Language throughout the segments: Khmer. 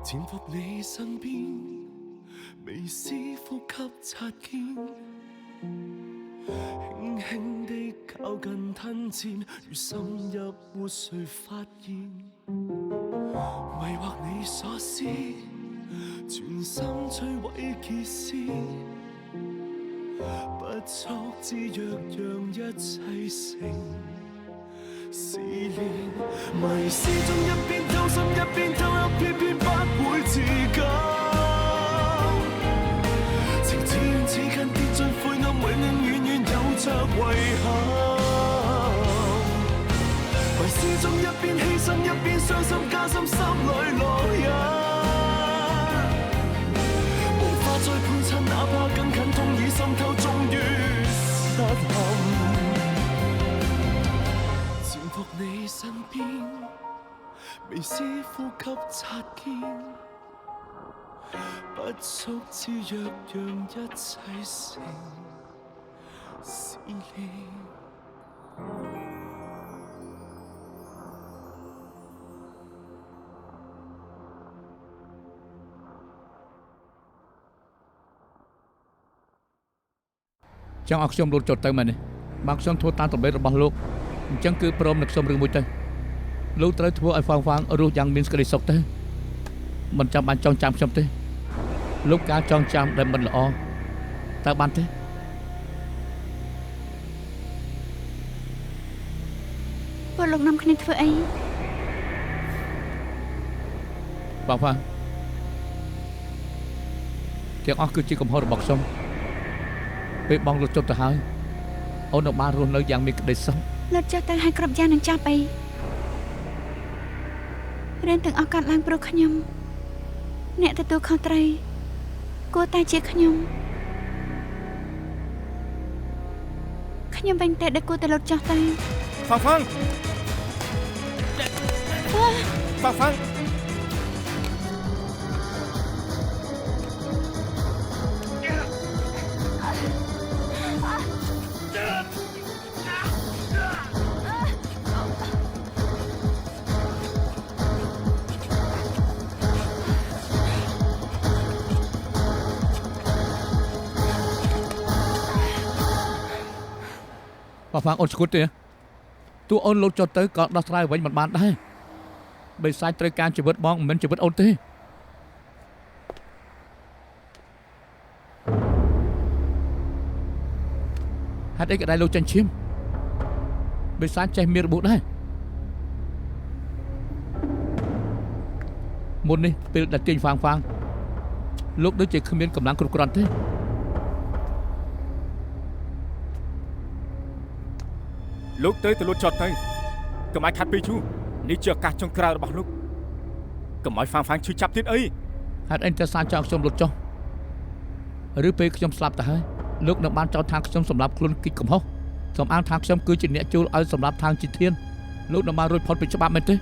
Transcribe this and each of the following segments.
潛伏你身邊，微絲呼吸擦肩，輕輕地靠近吞佔，如深入活誰發現，迷惑你所思，全心摧毀結絲，不速之約讓一切成思念，迷思中一邊偷心一邊偷泣，偏偏不會自救。情似遠似近，跌進灰暗，永永遠遠有着遺憾。迷思中一邊犧牲一邊傷心，加深心裏烙印。無法再判親，哪怕更近，痛已滲透，終於失陷。伏你身邊，微絲呼吸擦肩，不速之約讓一切成思念。ចង់ឲ្យខ្ញុំលូតចុះទៅមែនទេបើខ្ញុំធ្វើតាមតម្រូវរបស់លោកអញ្ចឹងគឺព្រមនឹងខ្ញុំរឿងមួយទៅលោកត្រូវធ្វើឲ្យហ្វាងរស់យ៉ាងមានសេចក្តីសុខទៅមិនចាំបាច់ចងចាំខ្ញុំទេលោកការចងចាំដែលមិនល្អតើបានទេពួកលោកនាំគ្នាធ្វើអីហ្វាងទាំងអស់គឺជាកំហុសរបស់ខ្ញុំពេលបងលុតចុះទៅហើយអូននៅបានរស់នៅយ៉ាងមានក្តីសុខលុតចុះទៅឲ្យគ្រប់យ៉ាងនឹងចាប់អីរឿងទាំងអស់កើតឡើងព្រោះខ្ញុំអ្នកទទួលខុសត្រូវគួរតែជាខ្ញុំវិញតែដែលគួរតែលុតចុះទៅហ្វាងហ្វាងអូនស្គួតទេទោះអូនលូតចុះទៅក៏ដោះស្រាយវិញមិនបានដែរបិសាចត្រូវការជីវិតបងមិនមែនជីវិតអូនទេហេតុអីក៏ដែរលោកចាញ់ឈាមបិសាចចេះមានរបួសដែរមុននេះពេលដែលទាញហ្វាងលោកដូចជាគ្មានកម្លាំងគ្រប់គ្រាន់ទេលោកទៅលូតចុះទៅកុំឲ្យខាត់ពេកឈូនេះជាឱកាសចុងក្រោយរបស់លោកកុំឲ្យហ្វាងឈឺចាប់ទៀតអីហេតុអីតែសាចង់ខ្ញុំលុតចុះឬពេលខ្ញុំស្លាប់ទៅហើយលោកនឹងបានចោទថាខ្ញុំសម្លាប់ខ្លួនគិតកំហុសសំអាងថាខ្ញុំគឺជាអ្នកជួលឲ្យសម្លាប់ທາງជីធានលោកនឹងបានរួចផុតពីច្បាប់មែនទេ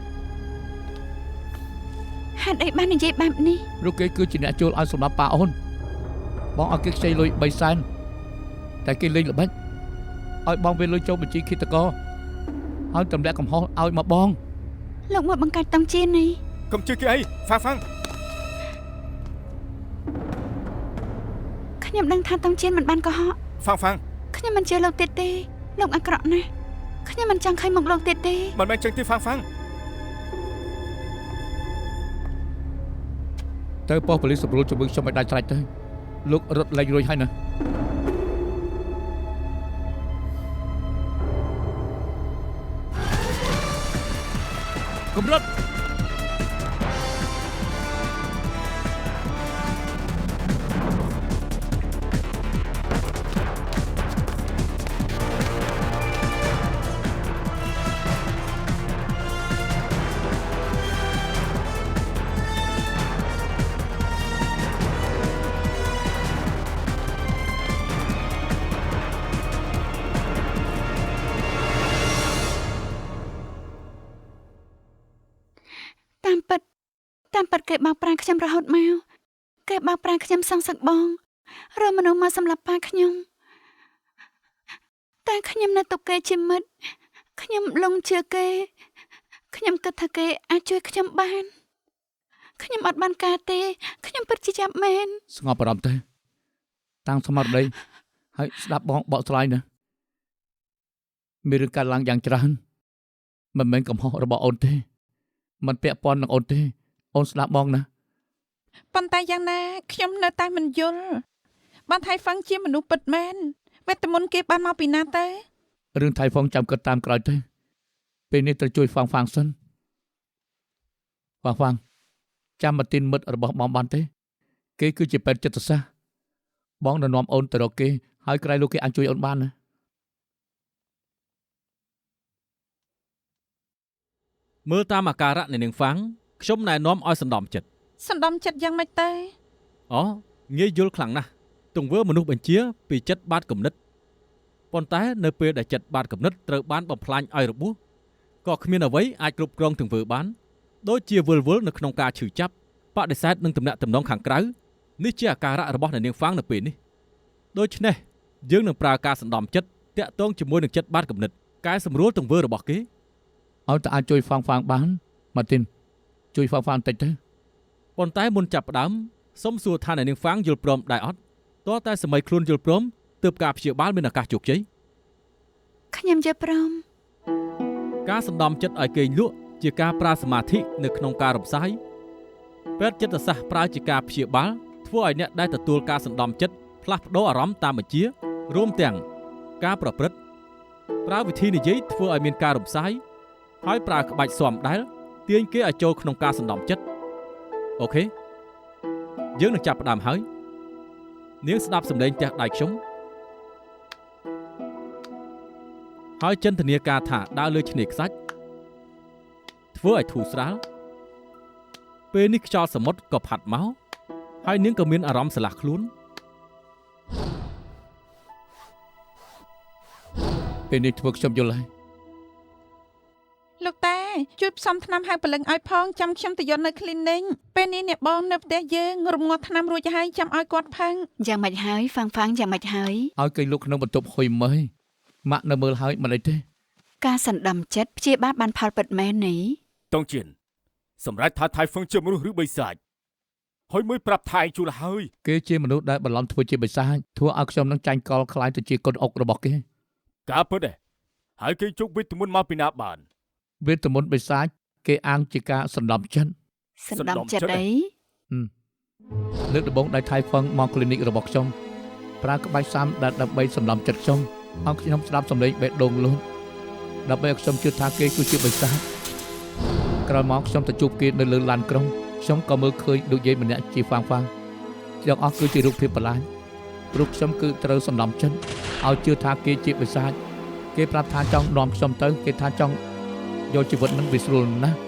ហេតុអីបាននិយាយបែបនេះលោកគេគឺជាអ្នកជួលឲ្យសម្លាប់ប៉ាអូនបងឲ្យគេខ្ចីលុយ3សែនតែគេលេងល្បិចឲ្យបងវាលុយចូលបញ្ជីឃាតករហើយទម្លាក់កំហុសឲ្យមកបងលោកមកបង្កើតតង់ជៀននេះកុំជឿគេអីហ្វាងខ្ញុំដឹងថាតង់ជៀនមិនបានកុហកហ្វាងខ្ញុំមិនជឿលោកទៀតទេលោកអាក្រក់ណាស់ខ្ញុំមិនចង់ឃើញមុខលោកទៀតទេមិនមែនចឹងទេហ្វាងទៅប៉ុស្តិ៍ប៉ូលីសសម្រួលជាមួយខ្ញុំឲ្យដាច់ស្រេចទៅលោករត់លែងរួចហើយណាកម្រិតតាមពិតគេបោកប្រាស់ខ្ញុំរហូតមកគេបោកប្រាស់ខ្ញុំសងសឹកបងរកមនុស្សមកសម្លាប់ប៉ាខ្ញុំតែខ្ញុំនៅទុកគេជាមិត្តខ្ញុំលងជឿគេខ្ញុំគិតថាគេអាចជួយខ្ញុំបាន ខ្ញុំអត់បានការទេខ្ញុំពិតជាចាប់មែន ស្ងប់អារម្មណ៍ទៅតាំងស្មារតីហើយស្ដាប់បងបកស្រាយណាមានរឿងកើតឡើងយ៉ាងច្រើនមិនមែនកំហុសរបស់អូនទេមិនពាក់ព័ន្ធនឹងអូនទេអូនស្ដាប់បងណា ប៉ុន្តែយ៉ាងណាខ្ញុំនៅតែមិនយល់បានថៃហ្វាំងជាមនុស្សពិតមែនវេទមន្តគេបានមកពីណាទៅ រឿងថៃហ្វុងចាំគិតតាមក្រោយទៅពេលនេះត្រូវជួយហ្វាំងសិនហ្វាំងចាំមកទីនមិត្តរបស់បងបានទេគេគឺជាពេទ្យចិត្តសាស្ត្របងណែនាំអូនទៅរកគេហើយក្រៃលោកគេអាចជួយអូនបានណា មើលតាមអាការៈនៃនាងហ្វាំងខ្ញុំណែនាំឲ្យសណ្ដំចិត្ត សណ្ដំចិត្តយ៉ាងម៉េចទៅ អូងាយយល់ខ្លាំងណាស់ទង្វើមនុស្សបញ្ជាពីចិត្តបាតគំនិតប៉ុន្តែនៅពេលដែលចិត្តបាតគំនិតត្រូវបានបំផ្លាញឲ្យរបួសក៏គ្មានអ្វីអាចគ្រប់គ្រងទង្វើបានដូចជាវិលវល់នៅក្នុងការឈឺចាប់បដិសេធនឹងទំនាក់ទំនងខាងក្រៅនេះជាអាការៈរបស់នាងហ្វាំងនៅពេលនេះដូច្នេះយើងនឹងប្រើការសណ្ដំចិត្តតាក់ទងជាមួយនឹងចិត្តបាតគំនិតកែសម្រួលទង្វើរបស់គេ ឲ្យតែអាចជួយហ្វាំងបានម៉ាទីនជួយហ្វាំងបន្តិចទៅ ប៉ុន្តែមុនចាប់ផ្ដើមសូមសួរថានាងហ្វាំងយល់ព្រមដែរអត់តើតែសម័យខ្លួនយល់ព្រមទើបការព្យាបាលមានឱកាសជោគជ័យ ខ្ញុំយល់ព្រម ការសណ្ដំចិត្តឲ្យគេងលក់ជាការប្រើសមាធិនៅក្នុងការរំសាយពេទ្យចិត្តសាស្ត្រប្រើជាការព្យាបាលធ្វើឲ្យអ្នកដែលទទួលការសណ្ដំចិត្តផ្លាស់ប្ដូរអារម្មណ៍តាមបញ្ជារួមទាំងការប្រព្រឹត្តប្រើវិធីនិយាយធ្វើឲ្យមានការរំសាយហើយប្រើក្បាច់ស៊ាំដែលទាញគេឲ្យចូលក្នុងការសណ្ដំចិត្តអូខេយើងនឹងចាប់ផ្ដើមហើយនាងស្ដាប់សម្លេងផ្ទះដៃខ្ញុំហើយចិន្ទនាការថាដើរលើឆ្នេរខ្សាច់ធ្វើឲ្យធូរស្រាលពេលនេះខ្យល់សមុទ្រក៏ផាត់មកហើយនាងក៏មានអារម្មណ៍ស្រឡះខ្លួន ពេលនេះធ្វើខ្ញុំយល់ហើយ លោកតាជួយផ្សំថ្នាំហៅព្រលឹងឲ្យផងចាំខ្ញុំទៅយកនៅ clinic ពេលនេះអ្នកបងនៅផ្ទះយើងរំងាស់ថ្នាំរួចហើយចាំឲ្យគាត់ផឹង យ៉ាងម៉េចហើយហ្វាំងយ៉ាងម៉េចហើយ ឲ្យគេលុកក្នុងបន្ទប់ហុយមើលម៉ាក់នៅមើលហើយមិនអីទេ ការសណ្ដំចិត្តព្យាបាលបានផលពិតមែននេះ តងជៀនសម្រាប់ថាថៃហ្វឹងជាមនុស្សឬបិសាចហើយមួយប្រាប់ថៃជួលហើយ គេជាមនុស្សដែលបន្លំធ្វើជាបិសាចធ្វើឲ្យខ្ញុំនឹងចាញ់កលខ្លាយទៅជាកូនអុករបស់គេ ការពិតទេហើយគេជុកវិទ្យាមន្តមកពីណាបាន វេទមន្តបិសាចគេអាងជាការសណ្ដំចិត្ត សណ្ដំចិត្តអី លើកដំបូងដែលថៃហ្វឹងមក clinic របស់ខ្ញុំប្រើក្បាច់សាមដែលដើម្បីសណ្ដំចិត្តខ្ញុំឲ្យខ្ញុំស្ដាប់សំឡេងបេះដូងលូតដើម្បីឲ្យខ្ញុំជឿថាគេគឺជាបិសាចក្រោយមកខ្ញុំទៅជួបគេនៅលើឡានក្រុងខ្ញុំក៏មើលឃើញដូចយាយម្នាក់ជាហ្វាំងទាំងអស់គឺជារូបភាពប្រឡាយរូបខ្ញុំគឺត្រូវសណ្ដំចិត្តឲ្យជឿថាគេជាបិសាចគេប្រាប់ថាចង់នាំខ្ញុំទៅគេថាចង់យកជីវិតនឹងវាស្រួលណាស់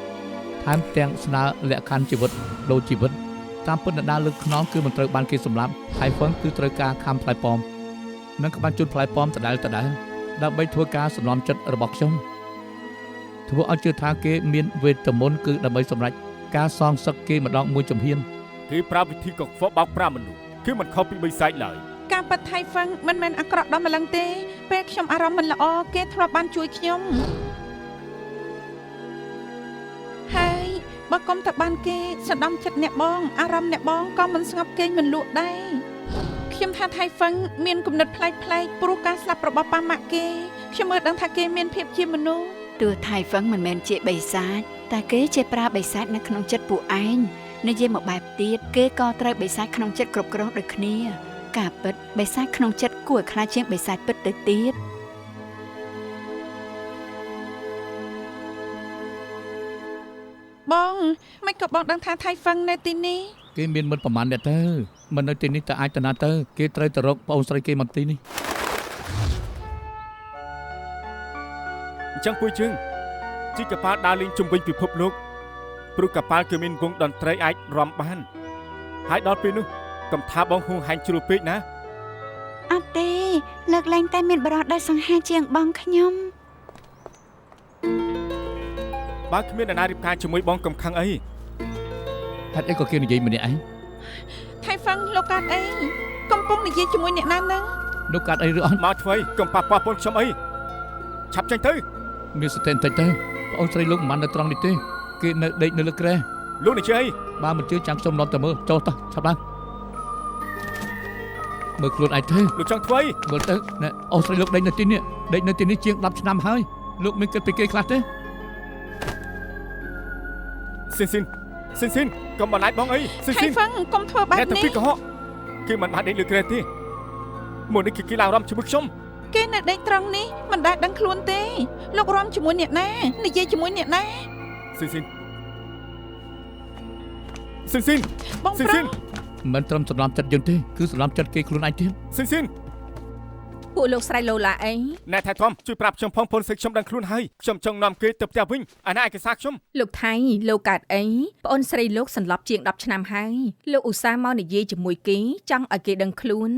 ថែមទាំងស្នើលក្ខខណ្ឌជីវិតដូចជីវិតតាមពិតអ្នកដើរលើកខ្នងគឺមិនត្រូវបានគេសម្លាប់ហើយហ្វឹងគឺត្រូវការខំផ្លែប៉មនិងក្បាច់ជូនផ្លែប៉មដដែលដើម្បីធ្វើការសន្លំចិត្តរបស់ខ្ញុំធ្វើឲ្យជឿថាគេមានវេទមន្តគឺដើម្បីសម្រេចការសងសឹកគេម្ដងមួយចំហៀន គេប្រើវិធីកខ្វក់បោកប្រាស់មនុស្សគឺមិនខុសពីបិសាចឡើយ ការប៉ັດថៃហ្វាំងមិនមែនអាក្រក់ដល់ម្លឹងទេពេលខ្ញុំអារម្មណ៍មិនល្អគេធ្លាប់បានជួយខ្ញុំហើយបើគុំតែបានគេសណ្ដំចិត្តអ្នកបងអារម្មណ៍អ្នកបងក៏មិនស្ងប់គេងមិនលក់ដែរខ្ញុំថាថៃហ្វាំងមានគំនិតប្លែកព្រោះការស្លាប់របស់ប៉ាម៉ាក់គេខ្ញុំមើលដឹងថាគេមានភាពជាមនុស្ស ទោះថៃហ្វឹងមិនមែនជាបិសាចតែគេជាប្រើបិសាចនៅក្នុងចិត្តពួកឯងនិយាយមកបែបទៀតគេក៏ត្រូវបិសាចក្នុងចិត្តគ្រប់គ្រងដូចគ្នាការពិតបិសាចក្នុងចិត្តគួរឲ្យខ្លាចជាងបិសាចពិតទៅទៀត បងមិនក៏បងដឹងថាថៃហ្វាំងនៅទីនេះ គេមានមិត្តប្រមាណអ្នកទៅមិននៅទីនេះតែអាចទៅណាទៅគេត្រូវទៅរកបងអូនស្រីគេមកទីនេះ អញ្ចឹងពួកយើងជីកប៉ាល់ដើរលេងជុំវិញពិភពលោកព្រោះកប៉ាល់គឺមានវងតន្ត្រីអាចរាំបានហើយដល់ពេលនោះកំថាបងហួងហែងជ្រុលពេកណា អត់ទេលើកលែងតែមានបរិបទដែលសង្ហាជាងបងខ្ញុំ បើគ្មានអ្នកណារៀបការជាមួយបងកំខឹងអី ហេតុអីក៏គេនិយាយម្នាក់ឯង ថៃហ្វាំងលោកកាត់អីកំពុងនិយាយជាមួយអ្នកណាហ្នឹង នោះកាត់អីឬអត់ មកធ្វើកុំប៉ះពាល់ពលខ្ញុំអីឆាប់ចេញទៅ មានសតិបន្តិចទៅបងអូនស្រីលោកមិនបាននៅត្រង់នេះទេគេនៅដេកនៅលើគ្រែ លោកនេះជាអី បើមិនជឿចាំខ្ញុំនាំទៅមើលចុះតោះឆាប់ឡើងមើលខ្លួនឯងទេ លោកចង់ធ្វើអី មើលទៅណែអូស្រីលោកដេកនៅទីនេះជាង10ឆ្នាំហើយលោកមានគិតពីគេខ្លះទេ ស៊ីនកុំបន្លាចបងអីស៊ី ថៃហ្វឹងកុំធ្វើបែប អ្នកទាំង នេះ ពីរកុហកគេមិនបានដេកលើក្រែទេមុននេះគេឡើងរំជាមួយខ្ញុំ គេនៅដេកត្រង់នេះមិនដែលដឹងខ្លួនទេលោករំជាមួយអ្នកណានិយាយជាមួយអ្នកណា ស៊ីន បងប្រុស មិនត្រឹមសម្រាប់ចិត្តយើងទេគឺសម្រាប់ចិត្តគេខ្លួនឯងទៀត ស៊ីន ពួកលោកស្រីឡូឡាអី អ្នកថៃធំជួយប្រាប់ខ្ញុំផងពលសិកខ្ញុំដឹងខ្លួនហើយខ្ញុំចង់នាំគេទៅផ្ទះវិញអានេះឯកសារខ្ញុំ លោកថៃលោកកើតអីប្អូនស្រីលោកសន្លប់ជាង10ឆ្នាំហើយលោកឧស្សាហ៍មកនិយាយជាមួយគេចង់ឲ្យគេដឹងខ្លួន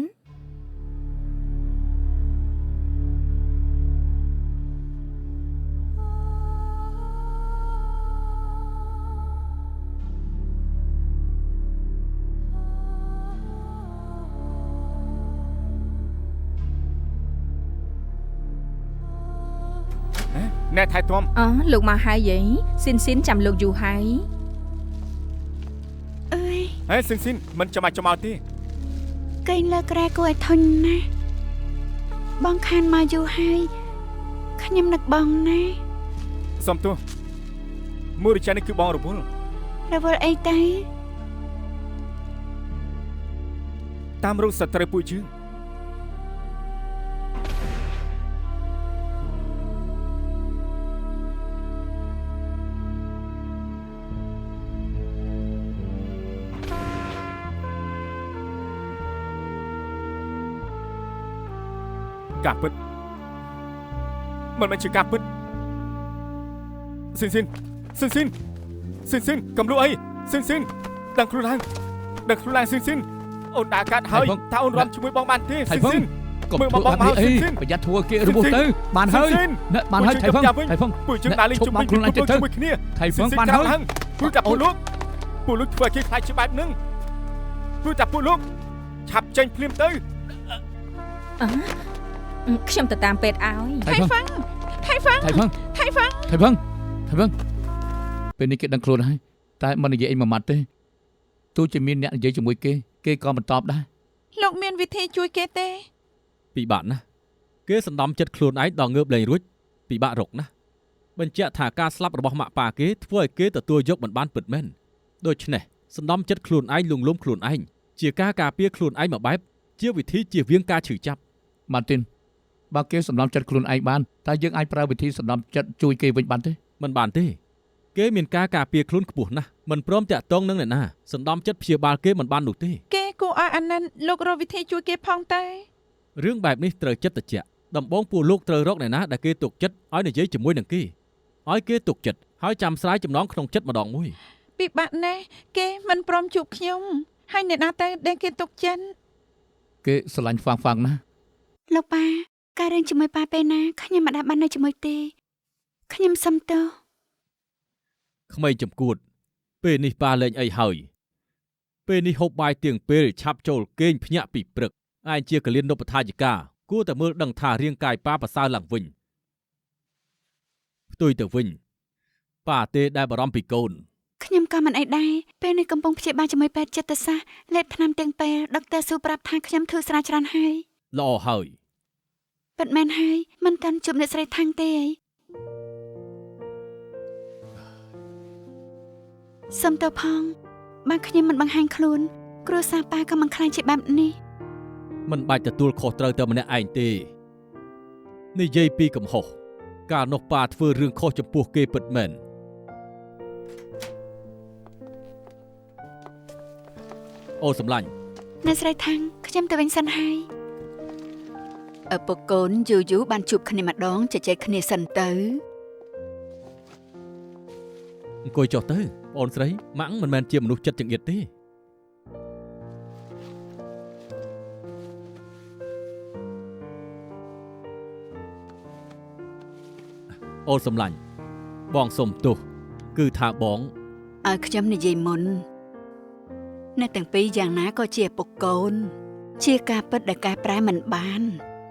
អ្នកថៃធំ អូលោកមកហើយយីស៊ីនចាំលោកយូរហើយ អើយ ហេស៊ីនមិនចាំបាច់មកទេ គេងលើក្រែគួរឲ្យធុញណាស់បងខានមកយូរហើយខ្ញុំនឹកបងណាស់ សុំទោះមួយរយៈនេះគឺបងរវល់ រវល់អីទៅ តាមរូបស្ត្រីពួកយើងការពិតមិនមែនជាការពិតស៊ីនកំលូអីស៊ីនដឹងខ្លួនឡើងស៊ីនអូនដើរកាត់ហើយតើអូនរំជាមួយបងបានទេស៊ីន កុំធ្វើបែបនេះអីប្រយ័ត្នធ្វើគេរវល់ទៅបានហើយណែបានហើយថៃហ្វឹង ពួកយើងដើរលេងជាមួយគ្នា ថៃហ្វឹងបានហើយ ព្រោះតែពួកលោកធ្វើឲ្យគេខ្លាចជាបែបហ្នឹងព្រោះតែពួកលោកឆាប់ចេញភ្លាមទៅ ខ្ញុំទៅតាមពេទ្យឲ្យ ថៃហ្វឹង ពេលនេះគេដឹងខ្លួនហើយតែមិននិយាយអីមួយម៉ាត់ទេទោះជាមានអ្នកនិយាយជាមួយគេក៏មិនតបដែរ លោកមានវិធីជួយគេទេ ពិបាកណាស់គេសណ្ដំចិត្តខ្លួនឯងដល់ងើបលែងរួចពិបាករកណាស់បញ្ជាក់ថាការស្លាប់របស់ម៉ាក់ប៉ាគេធ្វើឲ្យគេទទួលយកមិនបានពិតមែនដូច្នេះសណ្ដំចិត្តខ្លួនឯងលងលំខ្លួនឯងជាការការពារខ្លួនឯងមួយបែបជាវិធីជៀសវាងការឈឺចាប់ ម៉ាទីនបើគេសណ្ដំចិត្តខ្លួនឯងបានតែយើងអាចប្រើវិធីសណ្ដំចិត្តជួយគេវិញបានទេ មិនបានទេគេមានការការពារខ្លួនខ្ពស់ណាស់មិនព្រមតាក់ទងនឹងអ្នកណាសណ្ដំចិត្តព្យាបាលគេមិនបាននោះទេ គេគួរឲ្យអាណិនលោករកវិធីជួយគេផងតែ រឿងបែបនេះត្រូវចិត្តត្រជាក់ដំបងពួកលោកត្រូវរកអ្នកណាដែលគេទុកចិត្តឲ្យនិយាយជាមួយនឹងគេឲ្យគេទុកចិត្តហើយចាំស្រាយចំណងក្នុងចិត្តម្ដងមួយ ពិបាកណាស់គេមិនព្រមជួបខ្ញុំហើយអ្នកណាទៅដែលគេទុកចិន គេស្រឡាញ់ហ្វាងណា លោកប៉ាការរឿងជាមួយប៉ាពេលណាខ្ញុំមិនដាច់បាននៅជាមួយទេខ្ញុំសុំទោស ក្មេងចំគួតពេលនេះប៉ាលេងអីហើយពេលនេះហូបបាយទៀងពេលឆាប់ចូលគេងភ្ញាក់ពីព្រឹកឯងជាកលៀននពថាយិកាគួរតែមើលដឹងថារាងកាយប៉ាប្រសើរឡើងវិញផ្ទុយទៅវិញប៉ាទេដែលបារម្ភពីកូន ខ្ញុំក៏មិនអីដែរពេលនេះកំពុងព្យាបាលជាមួយពេទ្យចិត្តសាស្ត្រលេបថ្នាំទាំងពេលដុកទ័រស៊ូប្រាប់ថាខ្ញុំធូរស្រាលច្រើនហើយ ល្អហើយ ពិតមែនហើយមិនតាន់ជួបអ្នកស្រីថាំងទេអីសុំទោសផងបើខ្ញុំមិនបង្ហាញខ្លួនគ្រួសារប៉ាក៏មិនខ្លាចជាបែបនេះ មិនបាច់ទទួលខុសត្រូវតែម្នាក់ឯងទេនិយាយពីកំហុសកាលនោះប៉ាធ្វើរឿងខុសចំពោះគេពិតមែនអូសម្លាញ់ អ្នកស្រីថាំងខ្ញុំទៅវិញសិនហើយឪពុកកូនយូរបានជួបគ្នាម្ដងជជែកគ្នាសិនទៅ អង្គុយចុះទៅបងស្រីម៉ាក់មិនមែនជាមនុស្សចិត្តចង្អៀតទេអូនសម្លាញ់បងសុំទោសគឺថាបង ឲ្យខ្ញុំនិយាយមុនអ្នកទាំងពីរយ៉ាងណាក៏ជាឪពុកកូនជាការពិតដែលកែប្រែមិនបាន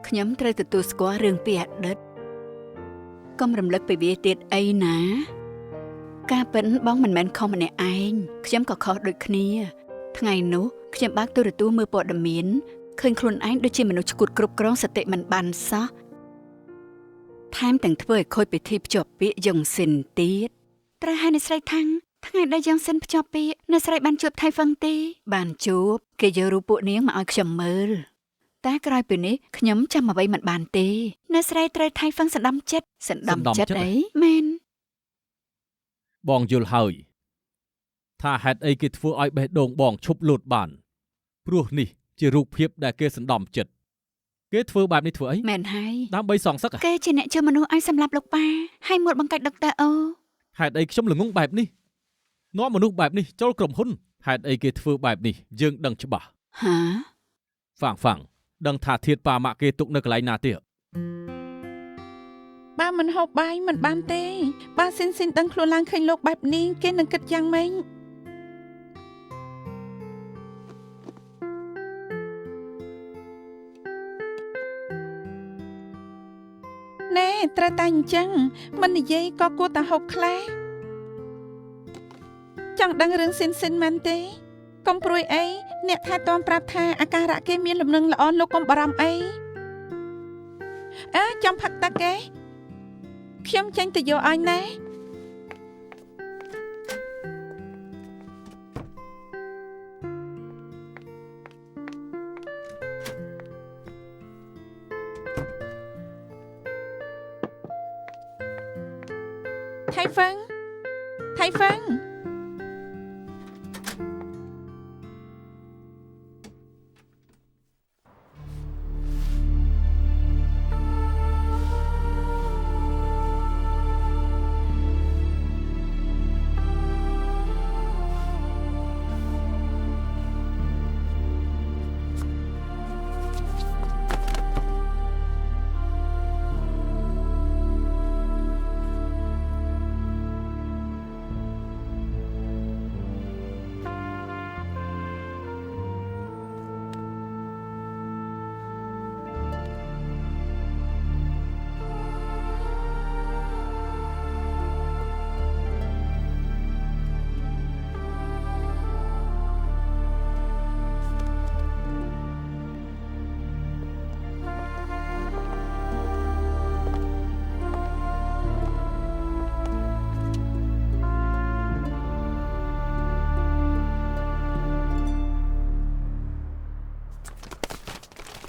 ខ្ញុំត្រូវទទួលស្គាល់រឿងពីអតីតកុំរំលឹកពីវាទៀតអីណា ការពិតបងមិនមែនខុសម្នាក់ឯងខ្ញុំក៏ខុសដូចគ្នាថ្ងៃនោះខ្ញុំបើកទូរទស្សន៍មើលព័ត៌មានឃើញខ្លួនឯងដូចជាមនុស្សឈួតគ្រប់គ្រងសតិមិនបានសោះថែមទាំងធ្វើឲ្យខូចពិធីភ្ជាប់ពាក្យយ៉ុងស៊ិនទៀតត្រូវហើយអ្នកស្រីថាំងថ្ងៃដែលយ៉ុងស៊ិនភ្ជាប់ពាក្យអ្នកស្រីបានជួបថៃហ្វឹងទេបានជួបគេយករូបពួកនាងមកឲ្យខ្ញុំមើលតែក្រោយពីនេះខ្ញុំចាំអ្វីមិនបានទេអ្នកស្រីត្រូវថៃហ្វឹងសណ្ដំចិត្តអីមែន បងយល់ហើយថាហេតុអីគេធ្វើឲ្យបេះដូងបងឈប់លោតបានព្រោះនេះជារូបភាពដែលគេសណ្ដំចិត្តគេធ្វើបែបនេះធ្វើអី មែនហើយ ដើម្បីសងសឹក គេជាអ្នកជួយមនុស្សឲ្យសម្លាប់លោកប៉ាហើយមកបង្កាច់ដុកទ័រអូ ហេតុអីខ្ញុំល្ងងបែបនេះនាំមនុស្សបែបនេះចូលក្រុមហ៊ុនហេតុអីគេធ្វើបែបនេះយើងដឹងច្បាស់ ហា ហ្វាំងដឹងថាធាតប៉ាម៉ាក់គេទុកនៅកន្លែងណាទៀត បើមិនហូបបាយមិនបានទេបើស៊ីនដឹងខ្លួនឡើងឃើញលោកបែបនេះគេនឹងគិតយ៉ាងម៉េចណែត្រូវតែអញ្ចឹងមិននិយាយក៏គួរតែហូបខ្លះចង់ដឹងរឿងស៊ីនមែនទេកុំព្រួយអីអ្នកថែទាំប្រាប់ថាអាការៈគេមានលំនឹងល្អលោកកុំបារម្ភអីចាំផឹកតាគេខ្ញុំចេញទៅយកឲ្យណែថៃហ្វឹង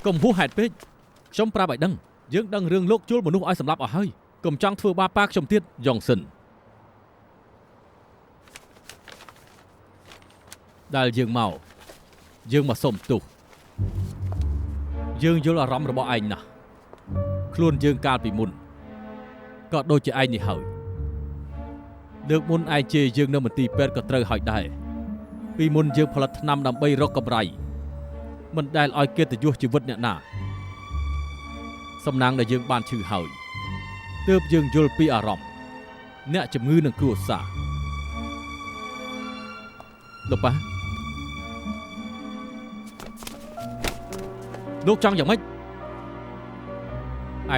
កុំហួសហេតុពេកខ្ញុំប្រាប់ឲ្យដឹងយើងដឹងរឿងលោកជួលមនុស្សឲ្យសម្លាប់អស់ហើយកុំចង់ធ្វើបាបប៉ាខ្ញុំទៀតយ៉ុងស៊ិនដែលយើងមកសុំទោសយើងយល់អារម្មណ៍របស់ឯងណាស់ខ្លួនយើងកាលពីមុនក៏ដូចជាឯងនេះហើយលើកមុនឯងជេរយើងនៅមន្ទីរពេទ្យក៏ត្រូវហើយដែរពីមុនយើងផលិតថ្នាំដើម្បីរកកម្រៃមិនដែលឲ្យកិត្តិយសជីវិតអ្នកណាសំណាងដែលយើងបានឈឺហើយទើបយើងយល់ពីអារម្មណ៍អ្នកជំងឺនឹងគ្រួសារលោកប៉ាលោកចង់យ៉ាងម៉េចឯ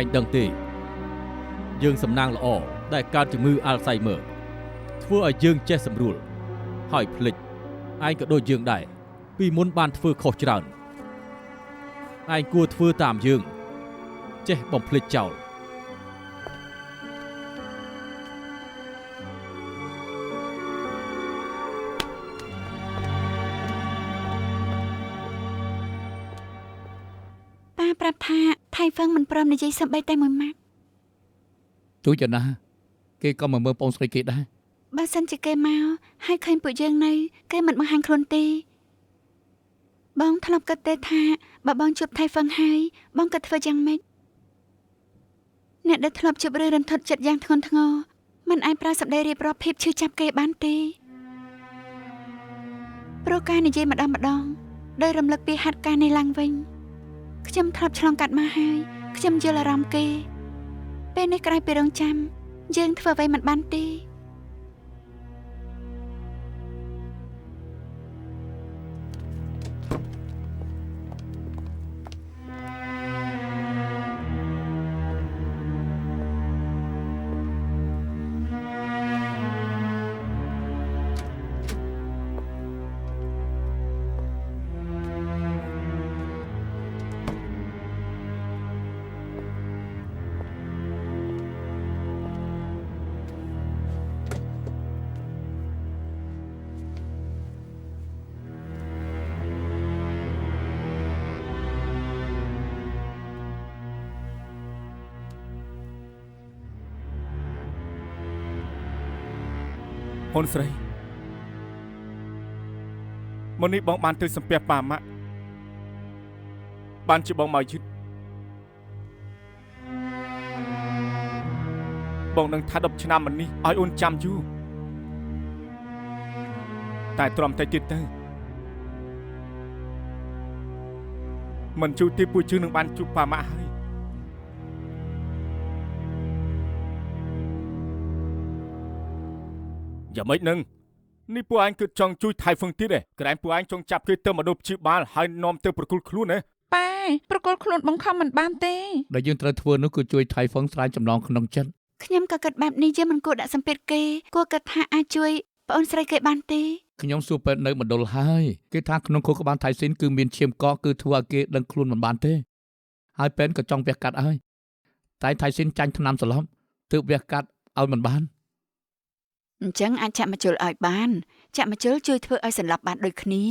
ងដឹងទេយើងសំណាងល្អដែលកើតជំងឺអាល់ហ្សៃមឺធ្វើឲ្យយើងចេះសម្រួលហើយភ្លេចឯងក៏ដូចយើងដែរពីមុនបានធ្វើខុសច្រើនឯងគួរធ្វើតាមយើងចេះបំភ្លេចចោលប៉ាប្រាប់ថាថៃហ្វឹងមិនព្រមនិយាយសំបីតែមួយម៉ាត់ ជួយចណាគេក៏មកមើលបងស្រីគេដែរ បើសិនជាគេមកហើយឃើញពួកយើងនៅគេមិនបង្ហាញខ្លួនទេបងធ្លាប់គិតទេថាបើបងជួបថៃហ្វឹងហើយបងក៏ធ្វើយ៉ាងម៉េចអ្នកដែលធ្លាប់ជួបរឿងរន្ធត់ចិត្តយ៉ាងធ្ងន់ធ្ងរមិនអាចប្រើសម្ដីរៀបរាប់ភាពឈឺចាប់គេបានទេព្រោះការនិយាយម្ដងដោយរំលឹកពីហេតុការណ៍នេះឡើងវិញខ្ញុំធ្លាប់ឆ្លងកាត់មកហើយខ្ញុំយល់អារម្មណ៍គេពេលនេះក្រោយពីរងចាំយើងធ្វើអ្វីមិនបានទេ អ អូនស្រីមុននេះបងបានទៅសំពះប៉ាម៉ាក់បានជាបងមកយឺតបងនឹងថា10ឆ្នាំមុននេះឲ្យអូនចាំយូរតែទ្រាំតែទៀតទៅមិនជួបទីពួកជឿនឹងបានជួបប៉ាម៉ាក់ហើយយ៉ាងម៉េចនឹងនេះពួកអញគឺចង់ជួយថៃហ្វឹងទៀតឯងក្រែងពួកអញចង់ចាប់គេទៅមកដុបព្យាបាលហើយនាំទៅប្រគល់ខ្លួនណាប៉ាប្រគល់ខ្លួនបង្ខំមិនបានទេដែលយើងត្រូវធ្វើនោះគឺជួយថៃហ្វឹងស្រាយចំណងក្នុងចិត្តខ្ញុំក៏គិតបែបនេះយើងមិនគួរដាក់សម្ពាធគេគួរគិតថាអាចជួយប្អូនស្រីគេបានទេខ្ញុំសួរពេទ្យនៅមណ្ឌលហើយគេថាក្នុងខួរក្បាលថៃស៊ីនគឺមានឈាមកកគឺធ្វើឲ្យគេដឹងខ្លួនមិនបានទេហើយពេទ្យក៏ចង់វះកាត់ហើយតែថៃស៊ីនចាញ់ថ្នាំសន្លប់ទើបវះកាត់ឲ្យមិនបានអញ្ចឹងអាចចាក់មជុលឲ្យបានចាក់មជុលជួយធ្វើឲ្យសន្លប់បានដូចគ្នា